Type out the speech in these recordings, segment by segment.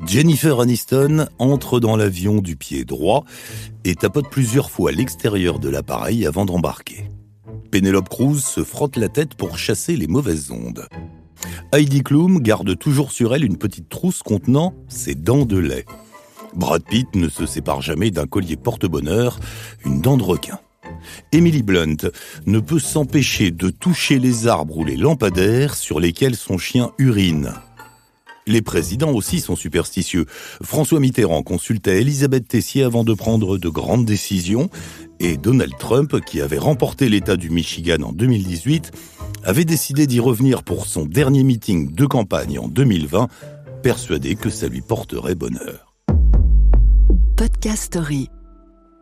Jennifer Aniston entre dans l'avion du pied droit et tapote plusieurs fois l'extérieur de l'appareil avant d'embarquer. Penelope Cruz se frotte la tête pour chasser les mauvaises ondes. Heidi Klum garde toujours sur elle une petite trousse contenant ses dents de lait. Brad Pitt ne se sépare jamais d'un collier porte-bonheur, une dent de requin. Emily Blunt ne peut s'empêcher de toucher les arbres ou les lampadaires sur lesquels son chien urine. Les présidents aussi sont superstitieux. François Mitterrand consultait Elisabeth Tessier avant de prendre de grandes décisions et Donald Trump, qui avait remporté l'État du Michigan en 2018, avait décidé d'y revenir pour son dernier meeting de campagne en 2020, persuadé que ça lui porterait bonheur. Podcast Story.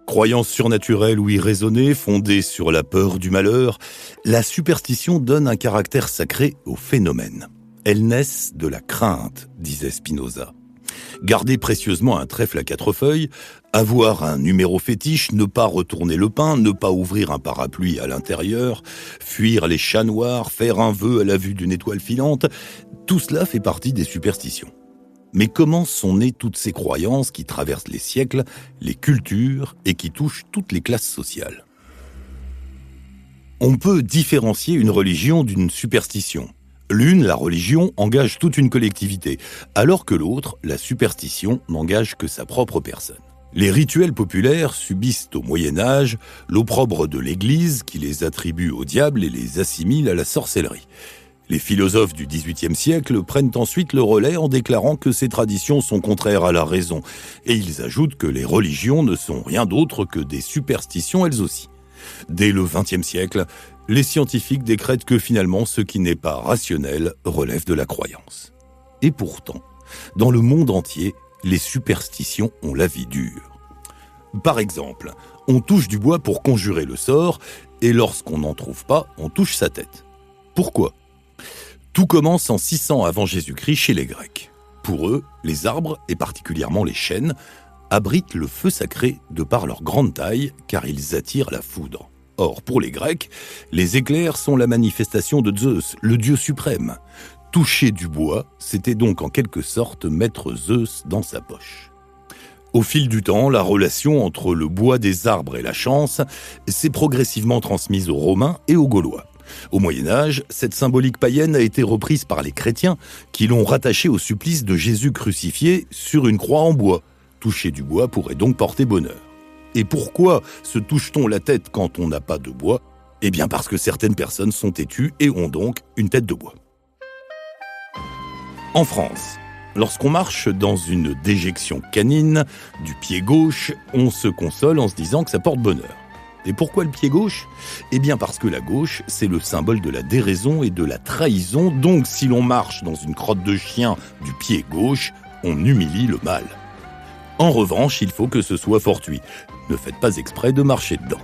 Croyance surnaturelle ou irraisonnée, fondée sur la peur du malheur, la superstition donne un caractère sacré au phénomène. Elles naissent de la crainte, disait Spinoza. Garder précieusement un trèfle à 4 feuilles, avoir un numéro fétiche, ne pas retourner le pain, ne pas ouvrir un parapluie à l'intérieur, fuir les chats noirs, faire un vœu à la vue d'une étoile filante, tout cela fait partie des superstitions. Mais comment sont nées toutes ces croyances qui traversent les siècles, les cultures et qui touchent toutes les classes sociales ? On peut différencier une religion d'une superstition. L'une, la religion, engage toute une collectivité, alors que l'autre, la superstition, n'engage que sa propre personne. Les rituels populaires subissent au Moyen-Âge l'opprobre de l'Église qui les attribue au diable et les assimile à la sorcellerie. Les philosophes du XVIIIe siècle prennent ensuite le relais en déclarant que ces traditions sont contraires à la raison, et ils ajoutent que les religions ne sont rien d'autre que des superstitions elles aussi. Dès le XXe siècle, les scientifiques décrètent que finalement ce qui n'est pas rationnel relève de la croyance. Et pourtant, dans le monde entier, les superstitions ont la vie dure. Par exemple, on touche du bois pour conjurer le sort, et lorsqu'on n'en trouve pas, on touche sa tête. Pourquoi ? Tout commence en 600 avant Jésus-Christ chez les Grecs. Pour eux, les arbres, et particulièrement les chênes, abritent le feu sacré de par leur grande taille, car ils attirent la foudre. Or, pour les Grecs, les éclairs sont la manifestation de Zeus, le dieu suprême. Toucher du bois, c'était donc en quelque sorte mettre Zeus dans sa poche. Au fil du temps, la relation entre le bois des arbres et la chance s'est progressivement transmise aux Romains et aux Gaulois. Au Moyen-Âge, cette symbolique païenne a été reprise par les chrétiens qui l'ont rattachée au supplice de Jésus crucifié sur une croix en bois. Toucher du bois pourrait donc porter bonheur. Et pourquoi se touche-t-on la tête quand on n'a pas de bois ? Eh bien parce que certaines personnes sont têtues et ont donc une tête de bois. En France, lorsqu'on marche dans une déjection canine du pied gauche, on se console en se disant que ça porte bonheur. Et pourquoi le pied gauche ? Eh bien parce que la gauche, c'est le symbole de la déraison et de la trahison, donc si l'on marche dans une crotte de chien du pied gauche, on humilie le mal. En revanche, il faut que ce soit fortuit. Ne faites pas exprès de marcher dedans.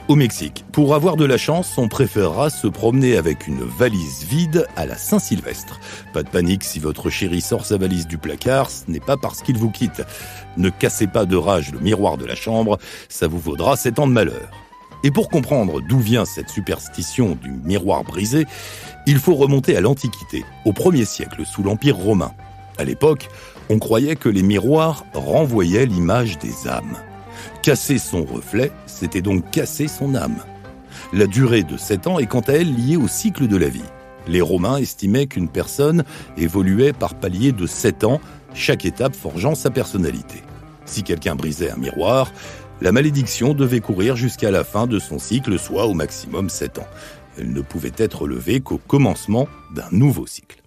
Au Mexique, pour avoir de la chance, on préférera se promener avec une valise vide à la Saint-Sylvestre. Pas de panique si votre chéri sort sa valise du placard, ce n'est pas parce qu'il vous quitte. Ne cassez pas de rage le miroir de la chambre, ça vous vaudra 7 ans de malheur. Et pour comprendre d'où vient cette superstition du miroir brisé, il faut remonter à l'Antiquité, au 1er siècle, sous l'Empire romain. À l'époque, on croyait que les miroirs renvoyaient l'image des âmes. Casser son reflet, c'était donc casser son âme. La durée de 7 ans est quant à elle liée au cycle de la vie. Les Romains estimaient qu'une personne évoluait par paliers de 7 ans, chaque étape forgeant sa personnalité. Si quelqu'un brisait un miroir, la malédiction devait courir jusqu'à la fin de son cycle, soit au maximum 7 ans. Elle ne pouvait être levée qu'au commencement d'un nouveau cycle.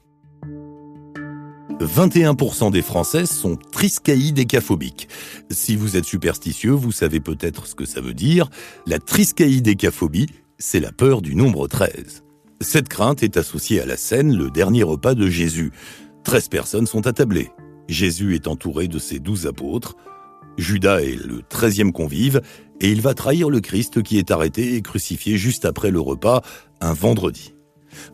21% des Français sont triskaïdécaphobiques. Si vous êtes superstitieux, vous savez peut-être ce que ça veut dire. La triskaïdécaphobie, c'est la peur du nombre 13. Cette crainte est associée à la scène, le dernier repas de Jésus. 13 personnes sont attablées. Jésus est entouré de ses 12 apôtres. Judas est le 13e convive et il va trahir le Christ qui est arrêté et crucifié juste après le repas, un vendredi.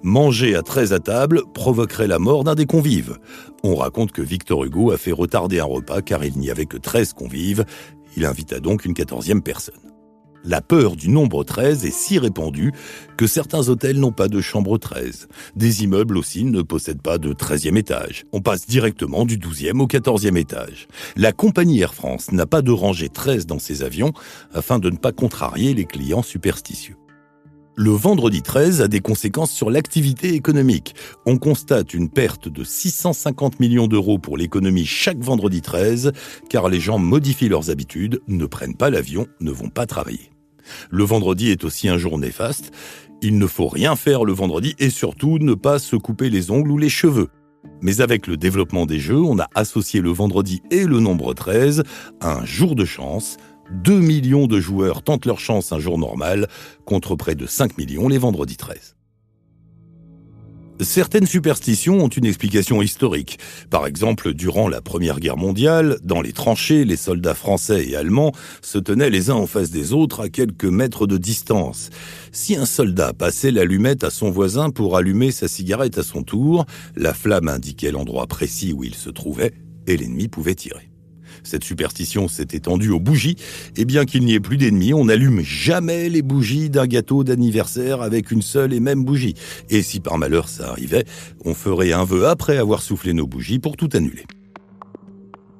Manger à 13 à table provoquerait la mort d'un des convives. On raconte que Victor Hugo a fait retarder un repas car il n'y avait que 13 convives. Il invita donc une 14e personne. La peur du nombre 13 est si répandue que certains hôtels n'ont pas de chambre 13. Des immeubles aussi ne possèdent pas de 13e étage. On passe directement du 12e au 14e étage. La compagnie Air France n'a pas de rangée 13 dans ses avions afin de ne pas contrarier les clients superstitieux. Le vendredi 13 a des conséquences sur l'activité économique. On constate une perte de 650 millions d'euros pour l'économie chaque vendredi 13, car les gens modifient leurs habitudes, ne prennent pas l'avion, ne vont pas travailler. Le vendredi est aussi un jour néfaste. Il ne faut rien faire le vendredi et surtout ne pas se couper les ongles ou les cheveux. Mais avec le développement des jeux, on a associé le vendredi et le nombre 13 à un jour de chance. 2 millions de joueurs tentent leur chance un jour normal, contre près de 5 millions les vendredis 13. Certaines superstitions ont une explication historique. Par exemple, durant la Première Guerre mondiale, dans les tranchées, les soldats français et allemands se tenaient les uns en face des autres à quelques mètres de distance. Si un soldat passait l'allumette à son voisin pour allumer sa cigarette à son tour, la flamme indiquait l'endroit précis où il se trouvait et l'ennemi pouvait tirer. Cette superstition s'est étendue aux bougies, et bien qu'il n'y ait plus d'ennemis, on n'allume jamais les bougies d'un gâteau d'anniversaire avec une seule et même bougie. Et si par malheur ça arrivait, on ferait un vœu après avoir soufflé nos bougies pour tout annuler.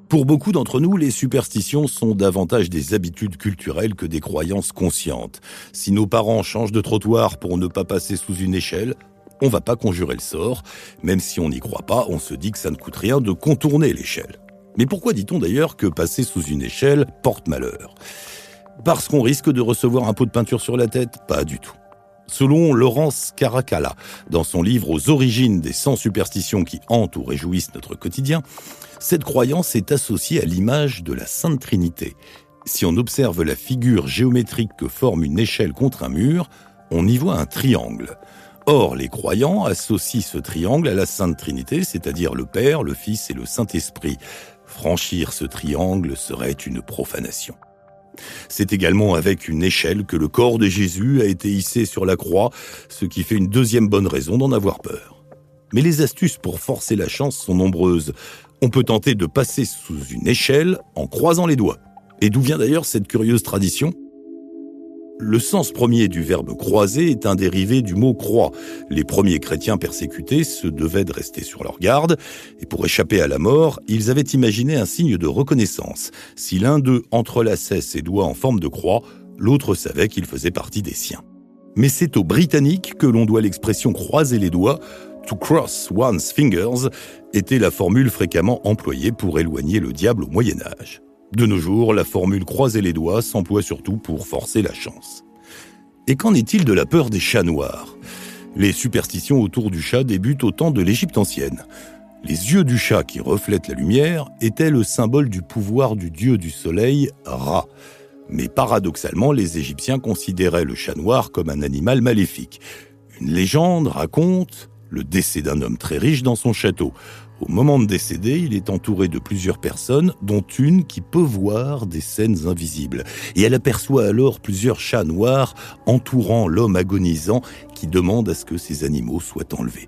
Pour beaucoup d'entre nous, les superstitions sont davantage des habitudes culturelles que des croyances conscientes. Si nos parents changent de trottoir pour ne pas passer sous une échelle, on va pas conjurer le sort. Même si on n'y croit pas, on se dit que ça ne coûte rien de contourner l'échelle. Mais pourquoi dit-on d'ailleurs que passer sous une échelle porte malheur ? Parce qu'on risque de recevoir un pot de peinture sur la tête ? Pas du tout. Selon Laurence Caracalla, dans son livre « Aux origines des 100 superstitions qui hantent ou réjouissent notre quotidien », cette croyance est associée à l'image de la Sainte Trinité. Si on observe la figure géométrique que forme une échelle contre un mur, on y voit un triangle. Or, les croyants associent ce triangle à la Sainte Trinité, c'est-à-dire le Père, le Fils et le Saint-Esprit. Franchir ce triangle serait une profanation. C'est également avec une échelle que le corps de Jésus a été hissé sur la croix, ce qui fait une deuxième bonne raison d'en avoir peur. Mais les astuces pour forcer la chance sont nombreuses. On peut tenter de passer sous une échelle en croisant les doigts. Et d'où vient d'ailleurs cette curieuse tradition ? Le sens premier du verbe « croiser » est un dérivé du mot « croix ». Les premiers chrétiens persécutés se devaient de rester sur leur garde, et pour échapper à la mort, ils avaient imaginé un signe de reconnaissance. Si l'un d'eux entrelaçait ses doigts en forme de croix, l'autre savait qu'il faisait partie des siens. Mais c'est aux Britanniques que l'on doit l'expression « croiser les doigts ». « To cross one's fingers » était la formule fréquemment employée pour éloigner le diable au Moyen-Âge. De nos jours, la formule « croiser les doigts » s'emploie surtout pour forcer la chance. Et qu'en est-il de la peur des chats noirs ? Les superstitions autour du chat débutent au temps de l'Égypte ancienne. Les yeux du chat qui reflètent la lumière étaient le symbole du pouvoir du dieu du soleil, Ra. Mais paradoxalement, les Égyptiens considéraient le chat noir comme un animal maléfique. Une légende raconte le décès d'un homme très riche dans son château. Au moment de décéder, il est entouré de plusieurs personnes, dont une qui peut voir des scènes invisibles. Et elle aperçoit alors plusieurs chats noirs entourant l'homme agonisant qui demande à ce que ces animaux soient enlevés.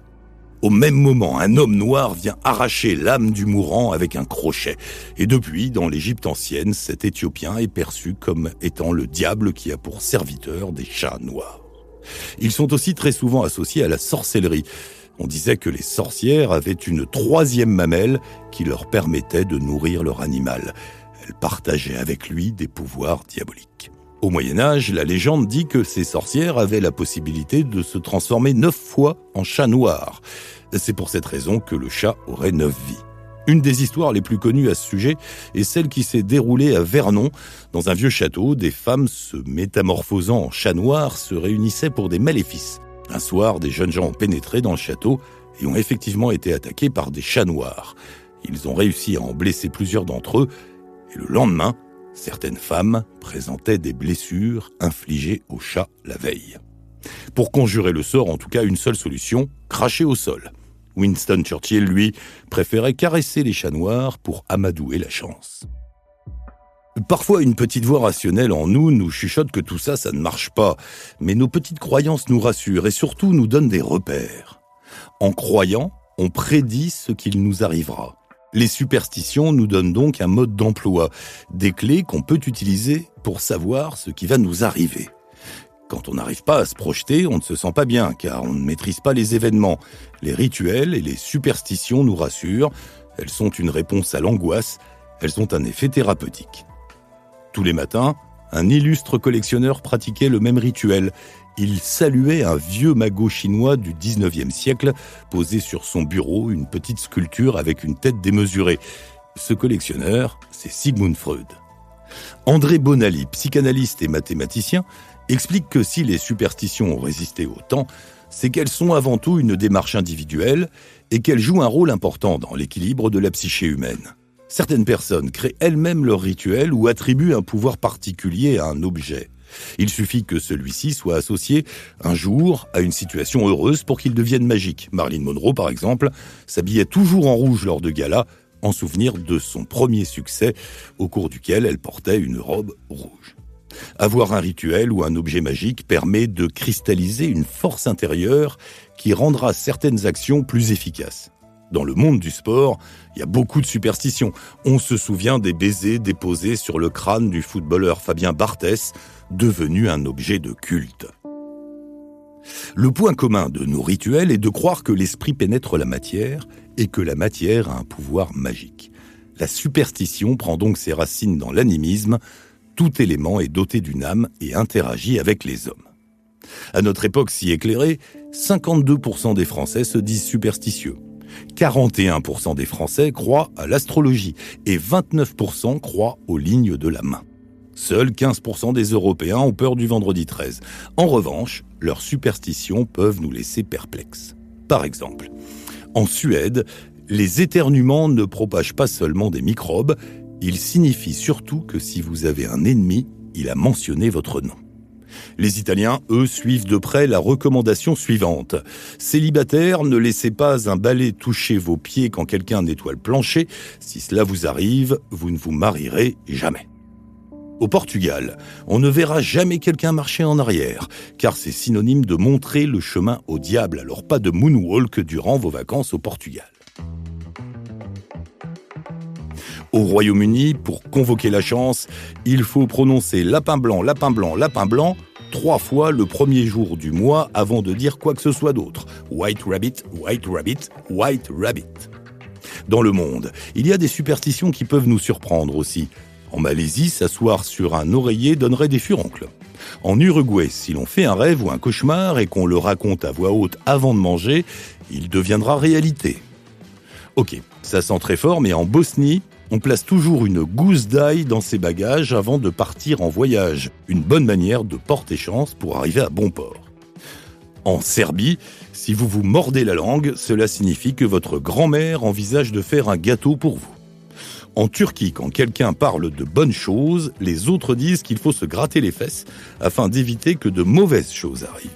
Au même moment, un homme noir vient arracher l'âme du mourant avec un crochet. Et depuis, dans l'Égypte ancienne, cet Éthiopien est perçu comme étant le diable qui a pour serviteur des chats noirs. Ils sont aussi très souvent associés à la sorcellerie. On disait que les sorcières avaient une troisième mamelle qui leur permettait de nourrir leur animal. Elles partageaient avec lui des pouvoirs diaboliques. Au Moyen-Âge, la légende dit que ces sorcières avaient la possibilité de se transformer 9 fois en chat noir. C'est pour cette raison que le chat aurait 9 vies. Une des histoires les plus connues à ce sujet est celle qui s'est déroulée à Vernon. Dans un vieux château, des femmes se métamorphosant en chat noir se réunissaient pour des maléfices. Un soir, des jeunes gens ont pénétré dans le château et ont effectivement été attaqués par des chats noirs. Ils ont réussi à en blesser plusieurs d'entre eux et le lendemain, certaines femmes présentaient des blessures infligées aux chats la veille. Pour conjurer le sort, en tout cas, une seule solution, cracher au sol. Winston Churchill, lui, préférait caresser les chats noirs pour amadouer la chance. Parfois, une petite voix rationnelle en nous chuchote que tout ça, ça ne marche pas. Mais nos petites croyances nous rassurent et surtout nous donnent des repères. En croyant, on prédit ce qu'il nous arrivera. Les superstitions nous donnent donc un mode d'emploi, des clés qu'on peut utiliser pour savoir ce qui va nous arriver. Quand on n'arrive pas à se projeter, on ne se sent pas bien, car on ne maîtrise pas les événements. Les rituels et les superstitions nous rassurent, elles sont une réponse à l'angoisse, elles ont un effet thérapeutique. Tous les matins, un illustre collectionneur pratiquait le même rituel. Il saluait un vieux magot chinois du 19e siècle, posé sur son bureau, une petite sculpture avec une tête démesurée. Ce collectionneur, c'est Sigmund Freud. André Bonali, psychanalyste et mathématicien, explique que si les superstitions ont résisté au temps, c'est qu'elles sont avant tout une démarche individuelle et qu'elles jouent un rôle important dans l'équilibre de la psyché humaine. Certaines personnes créent elles-mêmes leur rituel ou attribuent un pouvoir particulier à un objet. Il suffit que celui-ci soit associé un jour à une situation heureuse pour qu'il devienne magique. Marilyn Monroe, par exemple, s'habillait toujours en rouge lors de galas, en souvenir de son premier succès, au cours duquel elle portait une robe rouge. Avoir un rituel ou un objet magique permet de cristalliser une force intérieure qui rendra certaines actions plus efficaces. Dans le monde du sport, il y a beaucoup de superstitions. On se souvient des baisers déposés sur le crâne du footballeur Fabien Barthès, devenu un objet de culte. Le point commun de nos rituels est de croire que l'esprit pénètre la matière et que la matière a un pouvoir magique. La superstition prend donc ses racines dans l'animisme. Tout élément est doté d'une âme et interagit avec les hommes. À notre époque si éclairée, 52% des Français se disent superstitieux. 41% des Français croient à l'astrologie et 29% croient aux lignes de la main. Seuls 15% des Européens ont peur du vendredi 13. En revanche, leurs superstitions peuvent nous laisser perplexes. Par exemple, en Suède, les éternuements ne propagent pas seulement des microbes, ils signifient surtout que si vous avez un ennemi, il a mentionné votre nom. Les Italiens, eux, suivent de près la recommandation suivante. Célibataires, ne laissez pas un balai toucher vos pieds quand quelqu'un nettoie le plancher. Si cela vous arrive, vous ne vous marierez jamais. Au Portugal, on ne verra jamais quelqu'un marcher en arrière, car c'est synonyme de montrer le chemin au diable, alors pas de moonwalk durant vos vacances au Portugal. Au Royaume-Uni, pour convoquer la chance, il faut prononcer lapin blanc, lapin blanc, lapin blanc 3 fois le premier jour du mois avant de dire quoi que ce soit d'autre. White rabbit, white rabbit, white rabbit. Dans le monde, il y a des superstitions qui peuvent nous surprendre aussi. En Malaisie, s'asseoir sur un oreiller donnerait des furoncles. En Uruguay, si l'on fait un rêve ou un cauchemar et qu'on le raconte à voix haute avant de manger, il deviendra réalité. Ok, ça sent très fort, mais en Bosnie, on place toujours une gousse d'ail dans ses bagages avant de partir en voyage. Une bonne manière de porter chance pour arriver à bon port. En Serbie, si vous vous mordez la langue, cela signifie que votre grand-mère envisage de faire un gâteau pour vous. En Turquie, quand quelqu'un parle de bonnes choses, les autres disent qu'il faut se gratter les fesses afin d'éviter que de mauvaises choses arrivent.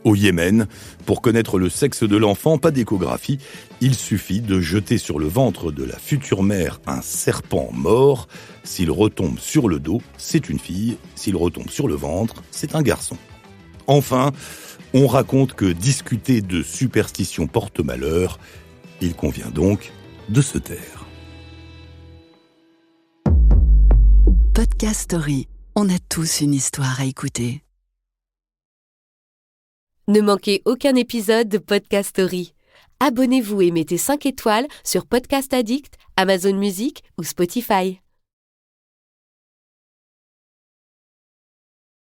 Au Yémen, pour connaître le sexe de l'enfant, pas d'échographie, il suffit de jeter sur le ventre de la future mère un serpent mort. S'il retombe sur le dos, c'est une fille. S'il retombe sur le ventre, c'est un garçon. Enfin, on raconte que discuter de superstition porte malheur. Il convient donc de se taire. Podcast Story. On a tous une histoire à écouter. Ne manquez aucun épisode de Podcast Story. Abonnez-vous et mettez 5 étoiles sur Podcast Addict, Amazon Music ou Spotify.